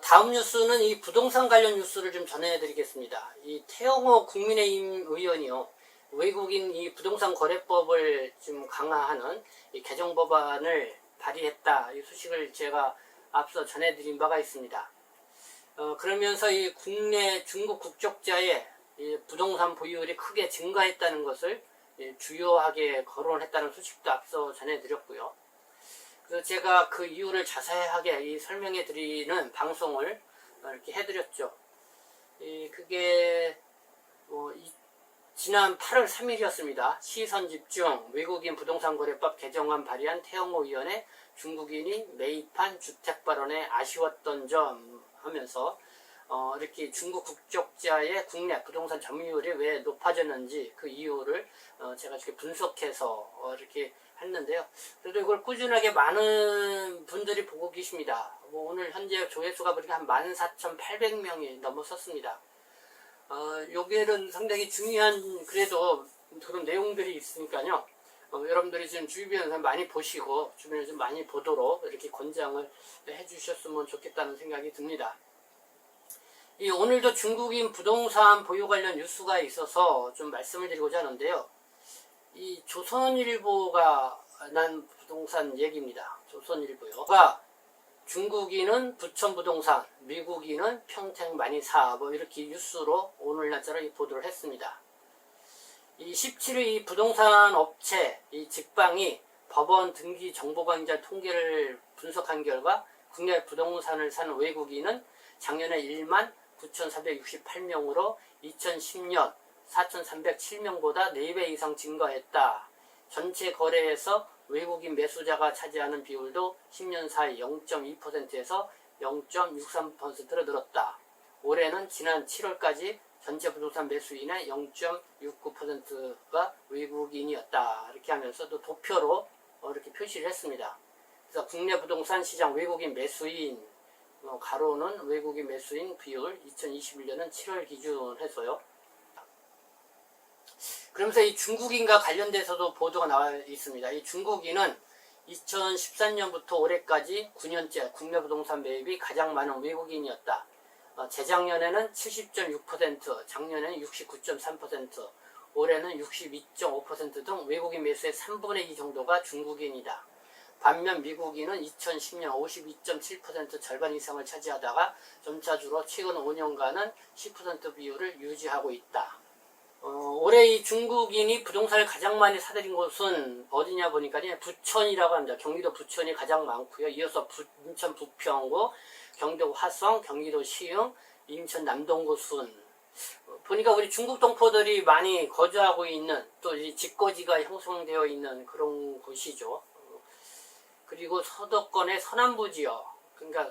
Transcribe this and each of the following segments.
다음 뉴스는 이 부동산 관련 뉴스를 좀 전해드리겠습니다. 이 태영호 국민의힘 의원이요, 외국인 이 부동산 거래법을 좀 강화하는 이 개정 법안을 발의했다. 이 소식을 제가 앞서 전해드린 바가 있습니다. 그러면서 이 국내 중국 국적자의 이 부동산 보유율이 크게 증가했다는 것을 주요하게 거론했다는 소식도 앞서 전해드렸고요. 그래서 제가 그 이유를 자세하게 설명해 드리는 방송을 이렇게 해드렸죠. 그게 지난 8월 3일이었습니다. 시선집중 외국인 부동산 거래법 개정안 발의한 태영호 의원의 중국인이 매입한 주택 발언에 아쉬웠던 점 하면서 이렇게 중국 국적자의 국내 부동산 점유율이 왜 높아졌는지 그 이유를 제가 이렇게 분석해서 이렇게 했는데요. 그래도 이걸 꾸준하게 많은 분들이 보고 계십니다. 오늘 현재 조회수가 보니까 한 14,800명이 넘어섰습니다. 여기에는 상당히 중요한 그래도 그런 내용들이 있으니까요. 여러분들이 지금 주변에서 많이 보시고 주변에 좀 많이 보도록 이렇게 권장을 해주셨으면 좋겠다는 생각이 듭니다. 오늘도 중국인 부동산 보유 관련 뉴스가 있어서 좀 말씀을 드리고자 하는데요. 이 조선일보가 난 부동산 얘기입니다. 조선일보가 중국인은 부천부동산, 미국인은 평택 많이 사, 이렇게 뉴스로 오늘 날짜로 보도를 했습니다. 17일 이 부동산 업체 직방이 법원 등기 정보관리자 통계를 분석한 결과 국내 부동산을 산 외국인은 작년에 1만 9,468명으로 2010년 4,307명보다 4배 이상 증가했다. 전체 거래에서 외국인 매수자가 차지하는 비율도 10년 사이 0.2%에서 0.63%로 늘었다. 올해는 지난 7월까지 전체 부동산 매수인의 0.69%가 외국인이었다. 이렇게 하면서 또 도표로 이렇게 표시를 했습니다. 그래서 국내 부동산 시장 외국인 매수인 가로는 외국인 매수인 비율 2021년은 7월 기준 해서요. 그러면서 이 중국인과 관련돼서도 보도가 나와 있습니다. 이 중국인은 2013년부터 올해까지 9년째 국내 부동산 매입이 가장 많은 외국인이었다. 재작년에는 70.6%, 작년에는 69.3%, 올해는 62.5% 등 외국인 매수의 3분의 2 정도가 중국인이다. 반면 미국인은 2010년 52.7% 절반 이상을 차지하다가 점차 줄어 최근 5년간은 10% 비율을 유지하고 있다. 올해 이 중국인이 부동산을 가장 많이 사들인 곳은 어디냐 보니까 부천이라고 합니다. 경기도 부천이 가장 많고요. 이어서 인천 부평구, 경기도 화성, 경기도 시흥, 인천 남동구 순. 보니까 우리 중국 동포들이 많이 거주하고 있는 또 이 집거지가 형성되어 있는 그런 곳이죠. 그리고 서도권의 서남부 지역, 그러니까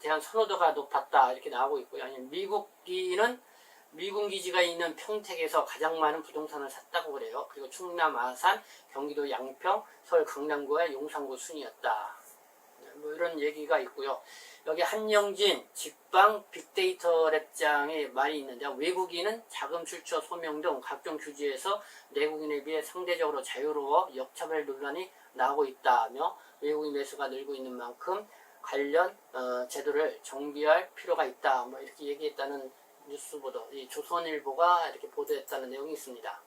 대한 선호도가 높았다 이렇게 나오고 있고요. 아니면 미국인은 미군 기지가 있는 평택에서 가장 많은 부동산을 샀다고 그래요. 그리고 충남 아산, 경기도 양평, 서울 강남구의 용산구 순이었다. 이런 얘기가 있고요. 여기 한영진 직방 빅데이터 랩장에 많이 있는데 외국인은 자금 출처 소명 등 각종 규제에서 내국인에 비해 상대적으로 자유로워 역차별 논란이 나오고 있다며 외국인 매수가 늘고 있는 만큼 관련 제도를 정비할 필요가 있다. 이렇게 얘기했다는 뉴스 보도, 이 조선일보가 이렇게 보도했다는 내용이 있습니다.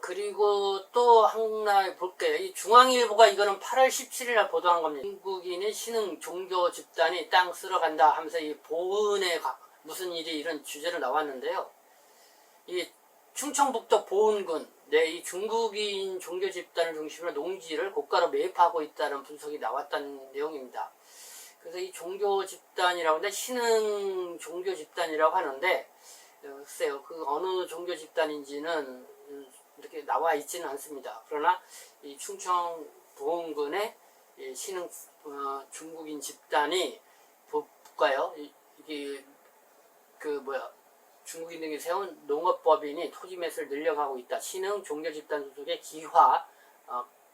그리고 또 하나 볼게요. 이 중앙일보가 이거는 8월 17일 날 보도한 겁니다. 중국인의 신흥 종교 집단이 땅 쓸어간다 하면서 이 보은에 무슨 일이 이런 주제로 나왔는데요. 이 충청북도 보은군, 이 중국인 종교 집단을 중심으로 농지를 고가로 매입하고 있다는 분석이 나왔다는 내용입니다. 그래서 이 종교 집단이라고 하는데 신흥 종교 집단이라고 하는데 글쎄요, 그 어느 종교 집단인지는 이렇게 나와 있지는 않습니다. 그러나 이 충청 보은군의 신흥 중국인 집단이 볼까요? 이게 중국인 등이 세운 농업법인이 토지 매수를 늘려가고 있다. 신흥 종교 집단 소속의 기화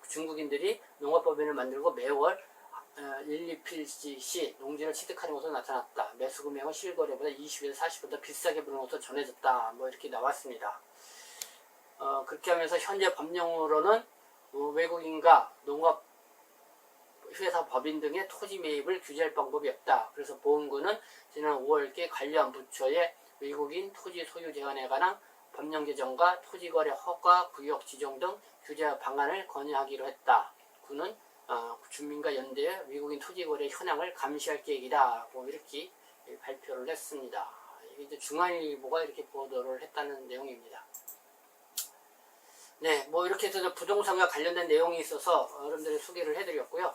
중국인들이 농업법인을 만들고 매월 1,2필씩 농지를 취득하는 것으로 나타났다. 매수 금액은 실거래보다 20에서 40% 비싸게 부르는 것으로 전해졌다. 이렇게 나왔습니다. 그렇게 하면서 현재 법령으로는 외국인과 농업 회사 법인 등의 토지 매입을 규제할 방법이 없다. 그래서 보훈부는 지난 5월께 관련 부처에 외국인 토지 소유 제한에 관한 법령 개정과 토지거래 허가 구역 지정 등 규제 방안을 건의하기로 했다. 군은 주민과 연대해 외국인 토지거래 현황을 감시할 계획이다. 이렇게 발표를 했습니다. 이게 중앙일보가 이렇게 보도를 했다는 내용입니다. 네, 이렇게 해서 부동산과 관련된 내용이 있어서 여러분들이 소개를 해드렸고요.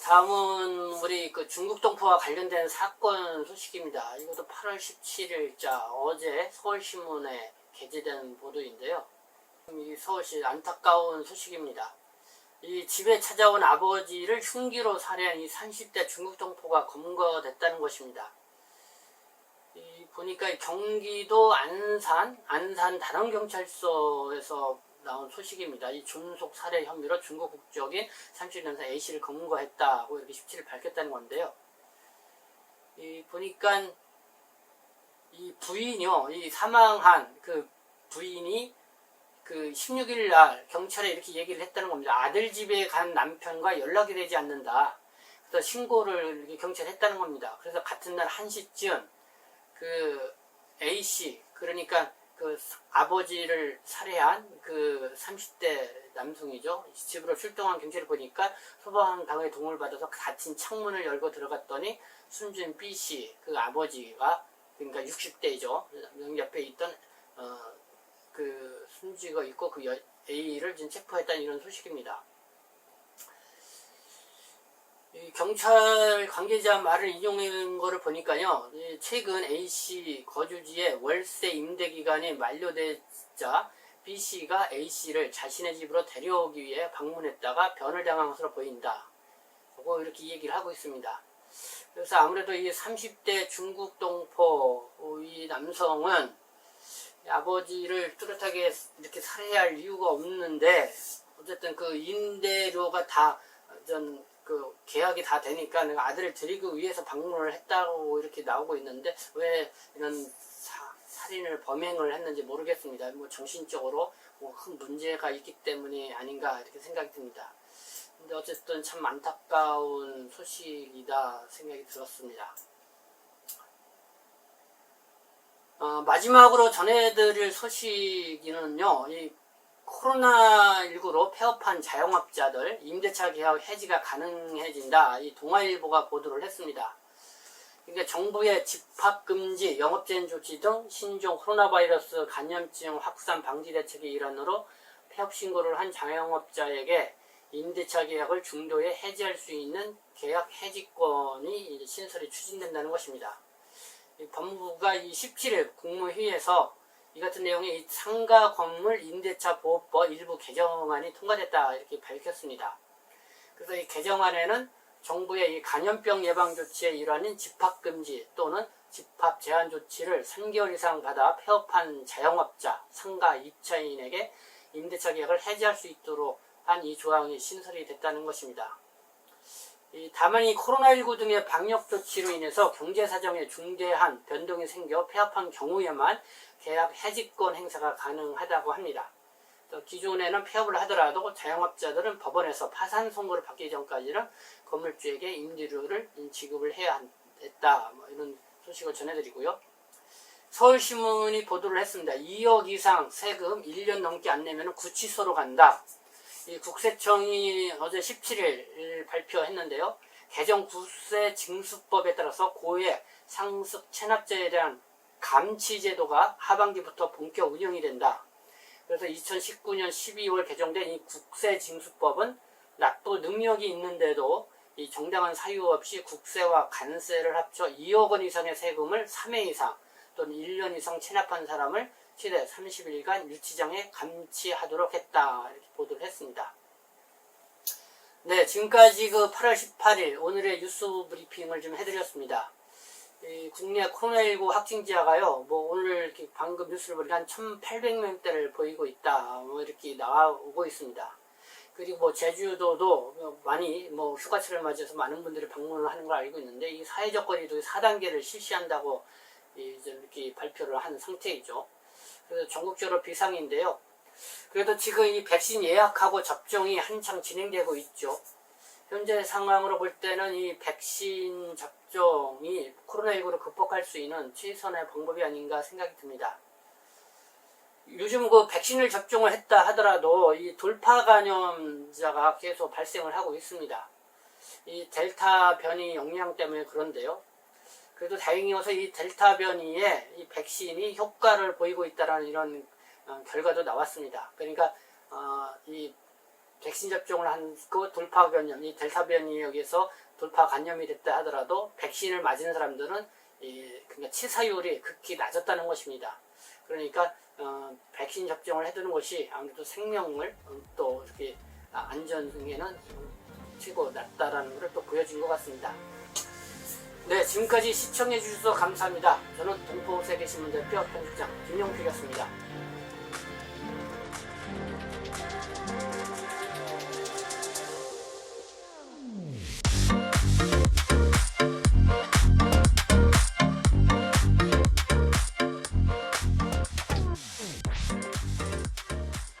다음은 우리 중국 동포와 관련된 사건 소식입니다. 이것도 8월 17일자 어제 서울신문에 게재된 보도인데요. 이 서울시 안타까운 소식입니다. 이 집에 찾아온 아버지를 흉기로 살해한 이 30대 중국 동포가 검거됐다는 것입니다. 보니까 경기도 안산 다른경찰서에서 나온 소식입니다. 이 존속 살해 혐의로 중국 국적인 30년차 A씨를 검거했다고 이렇게 17일 밝혔다는 건데요. 보니까 이 부인이요, 이 사망한 그 부인이 16일 날 경찰에 이렇게 얘기를 했다는 겁니다. 아들 집에 간 남편과 연락이 되지 않는다. 그래서 신고를 이렇게 경찰에 했다는 겁니다. 그래서 같은 날 1시쯤 A씨, 그러니까 아버지를 살해한 30대 남성이죠. 집으로 출동한 경찰을 보니까 소방당의 도움을 받아서 닫힌 창문을 열고 들어갔더니 숨진 B씨, 아버지가, 그러니까 60대이죠. 옆에 있던, 숨지고 있고 A를 지금 체포했다는 이런 소식입니다. 경찰 관계자 말을 인용한 거를 보니까요, 최근 A씨 거주지의 월세 임대 기간이 만료되자 B씨가 A씨를 자신의 집으로 데려오기 위해 방문했다가 변을 당한 것으로 보인다. 이렇게 얘기를 하고 있습니다. 그래서 아무래도 이 30대 중국 동포 이 남성은 아버지를 뚜렷하게 이렇게 살해할 이유가 없는데, 어쨌든 임대료가 다 계약이 다 되니까 내가 아들을 데리고 위해서 방문을 했다고 이렇게 나오고 있는데, 왜 이런 살인을 범행을 했는지 모르겠습니다. 정신적으로 큰 문제가 있기 때문이 아닌가 이렇게 생각이 듭니다. 근데 어쨌든 참 안타까운 소식이다 생각이 들었습니다. 마지막으로 전해드릴 소식은요, 이 코로나19로 폐업한 자영업자들 임대차 계약 해지가 가능해진다. 이 동아일보가 보도를 했습니다. 그러니까 정부의 집합금지, 영업제한 조치 등 신종 코로나 바이러스 감염증 확산 방지 대책의 일환으로 폐업 신고를 한 자영업자에게 임대차 계약을 중도에 해지할 수 있는 계약 해지권이 신설이 추진된다는 것입니다. 법무부가 17일 국무회의에서 이 같은 내용의 상가 건물 임대차 보호법 일부 개정안이 통과됐다 이렇게 밝혔습니다. 그래서 이 개정안에는 정부의 이 감염병 예방 조치의 일환인 집합금지 또는 집합 제한 조치를 3개월 이상 받아 폐업한 자영업자, 상가 입차인에게 임대차 계약을 해지할 수 있도록 한 이 조항이 신설이 됐다는 것입니다. 다만 이 코로나19 등의 방역 조치로 인해서 경제사정에 중대한 변동이 생겨 폐업한 경우에만 계약 해지권 행사가 가능하다고 합니다. 기존에는 폐업을 하더라도 자영업자들은 법원에서 파산 선고를 받기 전까지는 건물주에게 임대료를 지급을 해야 했다. 이런 소식을 전해드리고요. 서울신문이 보도를 했습니다. 2억 이상 세금 1년 넘게 안 내면 구치소로 간다. 이 국세청이 어제 17일 발표했는데요. 개정 국세징수법에 따라서 고액 상습 체납자에 대한 감치 제도가 하반기부터 본격 운영이 된다. 그래서 2019년 12월 개정된 이 국세징수법은 납부 능력이 있는데도 이 정당한 사유 없이 국세와 관세를 합쳐 2억 원 이상의 세금을 3회 이상 또는 1년 이상 체납한 사람을 최대 30일간 유치장에 감치하도록 했다. 이렇게 보도를 했습니다. 네, 지금까지 8월 18일 오늘의 뉴스 브리핑을 좀 해드렸습니다. 국내 코로나19 확진자가요, 오늘 이렇게 방금 뉴스를 보니까 한 1,800명대를 보이고 있다. 이렇게 나오고 있습니다. 그리고 제주도도 많이 휴가철을 맞이해서 많은 분들이 방문을 하는 걸 알고 있는데, 이 사회적 거리두기 4단계를 실시한다고 이렇게 발표를 한 상태이죠. 그래서 전국적으로 비상인데요. 그래도 지금 이 백신 예약하고 접종이 한창 진행되고 있죠. 현재 상황으로 볼 때는 이 백신 접종이 코로나19를 극복할 수 있는 최선의 방법이 아닌가 생각이 듭니다. 요즘 그 백신을 접종을 했다 하더라도 이 돌파 감염자가 계속 발생을 하고 있습니다. 이 델타 변이 영향 때문에 그런데요. 그래도 다행이어서 이 델타 변이에 이 백신이 효과를 보이고 있다는 이런 결과도 나왔습니다. 그러니까 이 백신 접종을 한 그 돌파 감염, 이 델타 변이에 의해서 돌파 감염이 됐다 하더라도 백신을 맞은 사람들은 그러니까 치사율이 극히 낮았다는 것입니다. 그러니까 백신 접종을 해두는 것이 아무래도 생명을 또 이렇게 안전에는 최고 낮다라는 것을 또 보여준 것 같습니다. 네, 지금까지 시청해 주셔서 감사합니다. 저는 동포세계신문 대표 편집장 김용필이었습니다.